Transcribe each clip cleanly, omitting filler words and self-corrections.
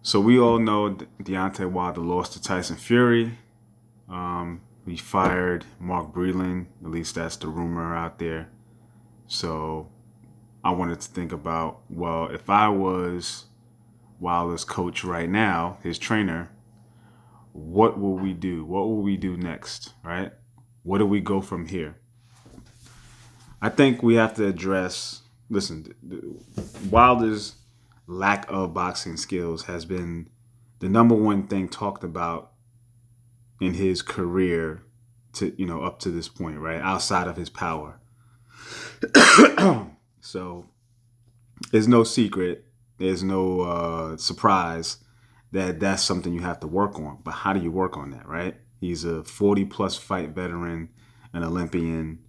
So we all know Deontay Wilder lost to Tyson Fury. He fired Mark Breland. At least that's the rumor out there. So I wanted to think about, well, if I was Wilder's coach right now, his trainer, what will we do? What will we do next, right? Where do we go from here? I think we have to address, listen, Wilder's lack of boxing skills has been the number one thing talked about in his career to up to this point, right? Outside of his power. So there's no secret, there's no surprise that that's something you have to work on. But how do you work on that, right? He's a 40 plus fight veteran, an Olympian,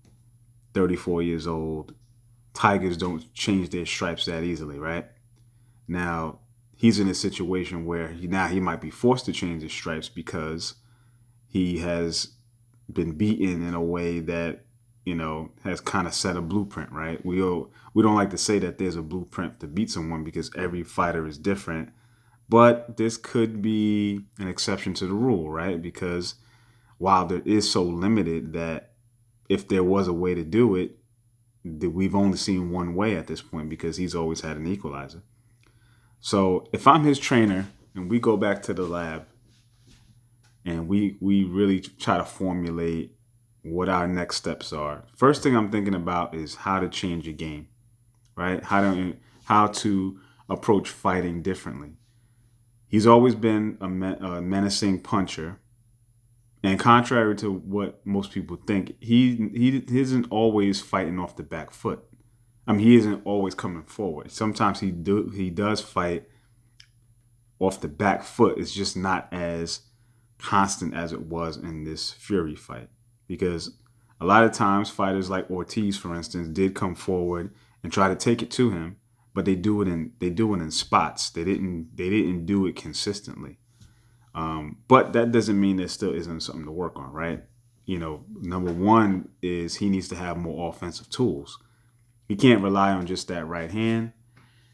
34 years old. Tigers don't change their stripes that easily, right? Now he's in a situation where he might be forced to change his stripes because he has been beaten in a way that has kind of set a blueprint, right? We don't like to say that there's a blueprint to beat someone because every fighter is different, but this could be an exception to the rule, right? Because Wilder is so limited that if there was a way to do it, we've only seen one way at this point because he's always had an equalizer. So if I'm his trainer and we go back to the lab and we really try to formulate what our next steps are. First thing I'm thinking about is how to change a game, right? How to approach fighting differently. He's always been a menacing puncher, and contrary to what most people think, he isn't always fighting off the back foot. I mean, he isn't always coming forward. Sometimes he does fight off the back foot. It's just not as constant as it was in this Fury fight. Because a lot of times fighters like Ortiz, for instance, did come forward and try to take it to him, but they do it in spots. They didn't do it consistently. But that doesn't mean there still isn't something to work on, right? Number one is he needs to have more offensive tools. He can't rely on just that right hand.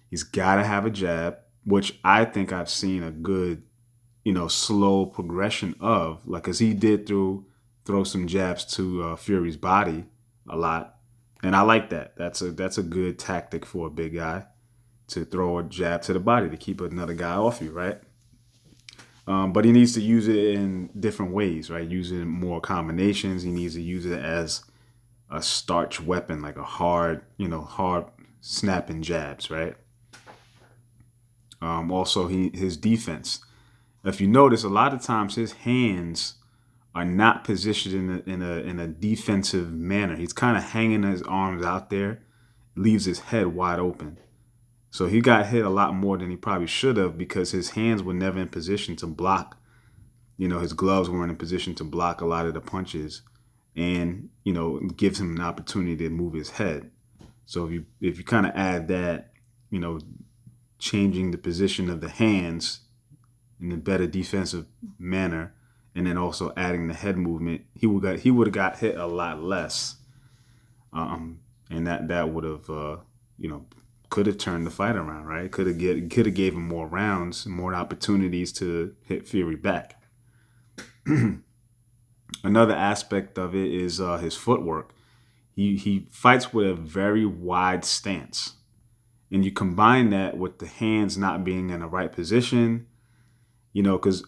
He's got to have a jab, which I think I've seen a good, slow progression of, like, as he did throw some jabs to Fury's body a lot, and I like that. That's a good tactic for a big guy to throw a jab to the body to keep another guy off you, right? But he needs to use it in different ways, right? Using more combinations. He needs to use it as a starch weapon, like a hard snapping jabs, right? Also, his defense. If you notice, a lot of times his hands are not positioned in a defensive manner. He's kind of hanging his arms out there, leaves his head wide open. So he got hit a lot more than he probably should have because his hands were never in position to block. His gloves weren't in position to block a lot of the punches, and gives him an opportunity to move his head. So if you kind of add that, changing the position of the hands in a better defensive manner, and then also adding the head movement, he would have got hit a lot less, and that would have could have turned the fight around, right? Could have gave him more rounds, more opportunities to hit Fury back. Another aspect of it is his footwork. He fights with a very wide stance, and you combine that with the hands not being in the right position, because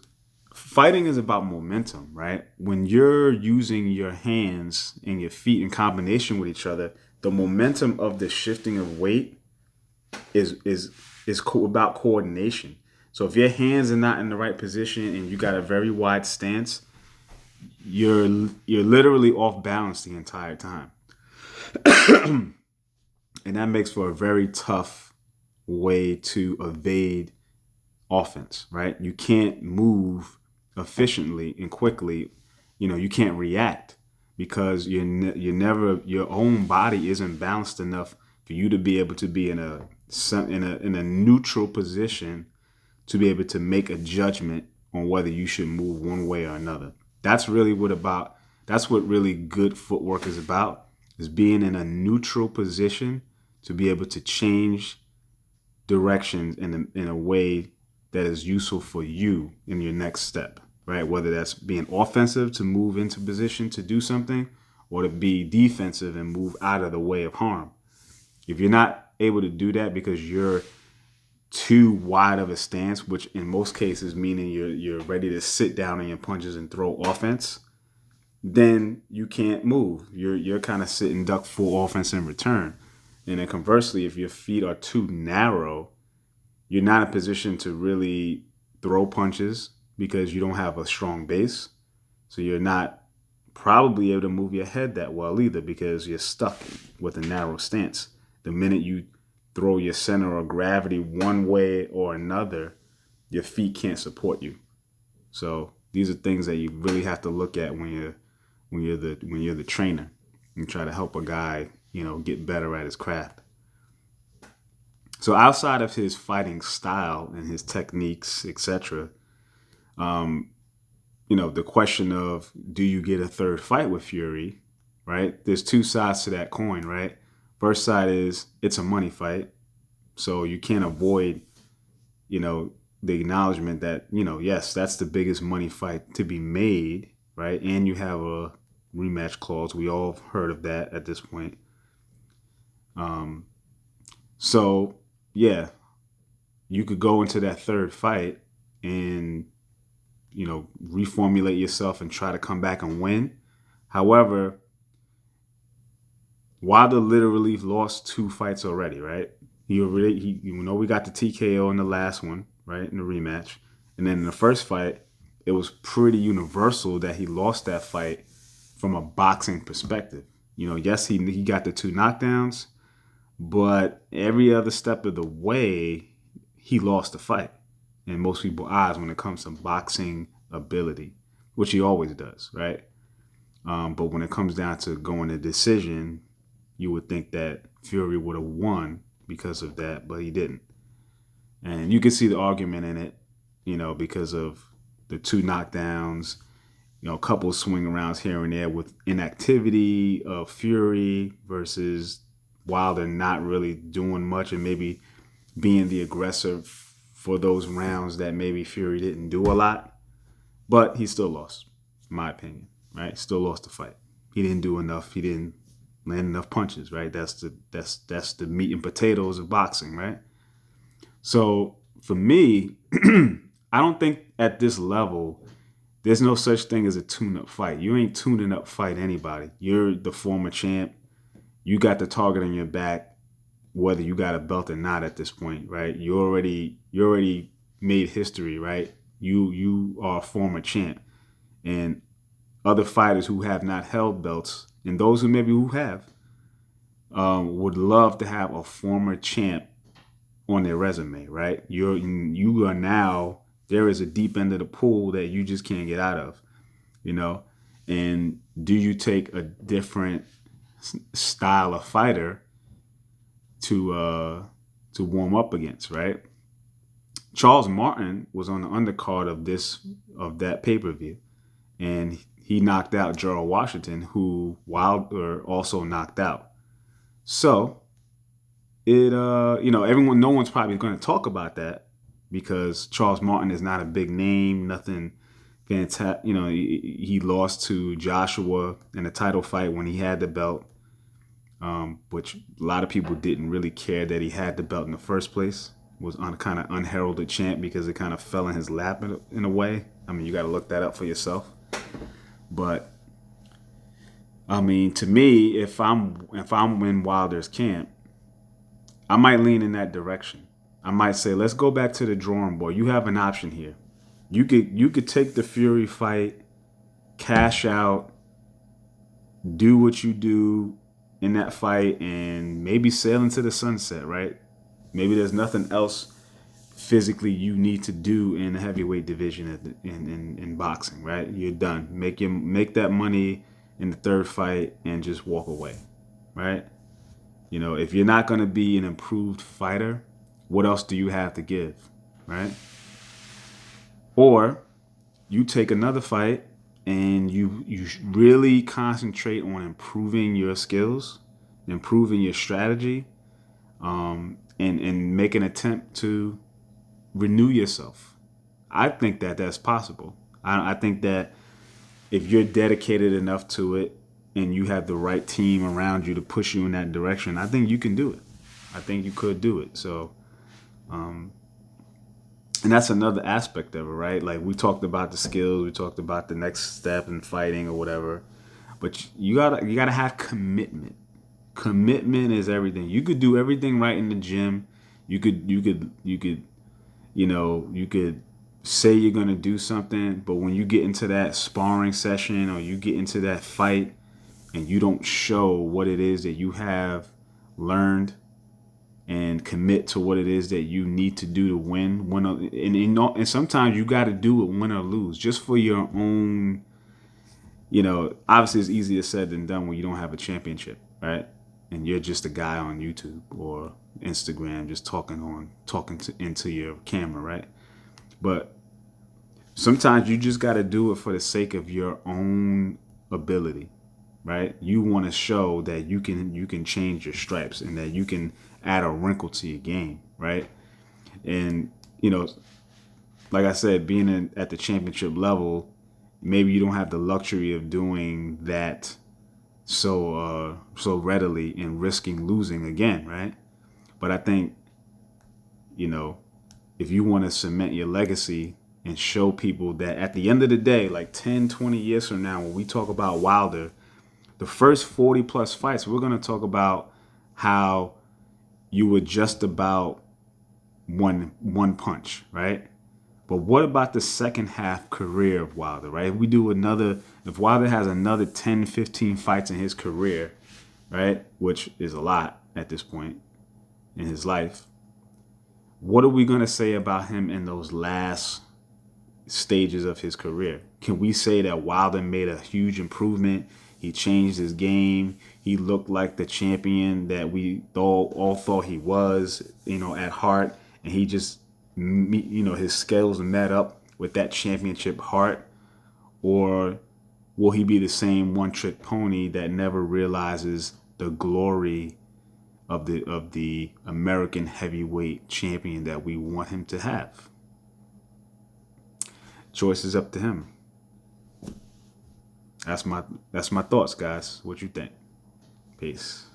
fighting is about momentum, right? When you're using your hands and your feet in combination with each other, the momentum of the shifting of weight is about coordination. So if your hands are not in the right position and you got a very wide stance, you're literally off balance the entire time. And that makes for a very tough way to evade offense, right? You can't move efficiently and quickly. You can't react because your own body isn't balanced enough for you to be able to be in a neutral position to be able to make a judgment on whether you should move one way or another. That's what really good footwork is about, is being in a neutral position to be able to change directions in a way that is useful for you in your next step, right? Whether that's being offensive to move into position to do something, or to be defensive and move out of the way of harm. If you're not able to do that because you're too wide of a stance, which in most cases meaning you're ready to sit down on your punches and throw offense, then you can't move. You're kind of sitting duck full offense in return. And then conversely, if your feet are too narrow, you're not in a position to really throw punches because you don't have a strong base. So you're not probably able to move your head that well either because you're stuck with a narrow stance. The minute you throw your center of gravity one way or another, your feet can't support you. So these are things that you really have to look at when you're the trainer and try to help a guy, get better at his craft. So outside of his fighting style and his techniques, etc., the question of do you get a third fight with Fury, right? There's two sides to that coin, right? First side is it's a money fight, so you can't avoid, the acknowledgement that, yes, that's the biggest money fight to be made, right? And you have a rematch clause. We all have heard of that at this point. So yeah, you could go into that third fight and reformulate yourself and try to come back and win. However, Wilder literally lost 2 fights already, right? We got the TKO in the last one, right, in the rematch, and then in the first fight, it was pretty universal that he lost that fight from a boxing perspective. Yes, he got the 2 knockdowns, but every other step of the way, he lost the fight in most people's eyes when it comes to boxing ability, which he always does, right? But when it comes down to going to decision, you would think that Fury would have won because of that, but he didn't. And you can see the argument in it, because of the 2 knockdowns, a couple of swing arounds here and there with inactivity of Fury versus Wilder not really doing much and maybe being the aggressor for those rounds that maybe Fury didn't do a lot. But he still lost, in my opinion, right? Still lost the fight. He didn't do enough. He didn't land enough punches, right? That's the meat and potatoes of boxing, right? So for me, I don't think at this level there's no such thing as a tune-up fight. You ain't tuning up fight anybody. You're the former champ. You got the target on your back, whether you got a belt or not at this point, right? You already made history, right? You are a former champ, and other fighters who have not held belts, and those who have, would love to have a former champ on their resume, right? You are now, there is a deep end of the pool that you just can't get out of, and do you take a different style of fighter to warm up against, right? Charles Martin was on the undercard of that pay-per-view, and he knocked out Gerald Washington, who Wilder also knocked out. So no one's probably going to talk about that because Charles Martin is not a big name, nothing fantastic. He lost to Joshua in a title fight when he had the belt, which a lot of people didn't really care that he had the belt in the first place. Was kind of unheralded champ because it kind of fell in his lap in a way. I mean, you got to look that up for yourself. But I mean, to me, if I'm in Wilder's camp, I might lean in that direction. I might say, let's go back to the drawing board. You have an option here. You could take the Fury fight, cash out, do what you do in that fight, and maybe sail into the sunset, right? Maybe there's nothing else physically you need to do in the heavyweight division in boxing, right? You're done. Make that money in the third fight and just walk away, right? If you're not going to be an improved fighter, what else do you have to give, right? Or you take another fight and you really concentrate on improving your skills, improving your strategy, and make an attempt to renew yourself. I think that that's possible. I think that if you're dedicated enough to it and you have the right team around you to push you in that direction, I think you can do it. I think you could do it. So, and that's another aspect of it, right? Like we talked about the skills, we talked about the next step in fighting or whatever, but you gotta have commitment. Commitment is everything. You could do everything right in the gym. You could say you're gonna do something, but when you get into that sparring session or you get into that fight and you don't show what it is that you have learned and commit to what it is that you need to do to and sometimes you got to do it win or lose just for your own. Obviously it's easier said than done when you don't have a championship, right? And you're just a guy on YouTube or Instagram just into your camera, right? But sometimes you just got to do it for the sake of your own ability, right? You want to show that you can change your stripes and that you can add a wrinkle to your game, right? And like I said, at the championship level, maybe you don't have the luxury of doing that so readily and risking losing again, right? But I think you know if you want to cement your legacy and show people that at the end of the day, like 10, 20 years from now, when we talk about Wilder, the first 40 plus fights, we're going to talk about how you were just about one punch, right? But what about the second half career of Wilder, right? If Wilder has another 10, 15 fights in his career, right? Which is a lot at this point in his life. What are we going to say about him in those last stages of his career? Can we say that Wilder made a huge improvement? He changed his game. He looked like the champion that we all thought he was, at heart. And he just, his scales met up with that championship heart. Or will he be the same one-trick pony that never realizes the glory of the American heavyweight champion that we want him to have? Choice is up to him. That's my thoughts, guys. What you think? Peace.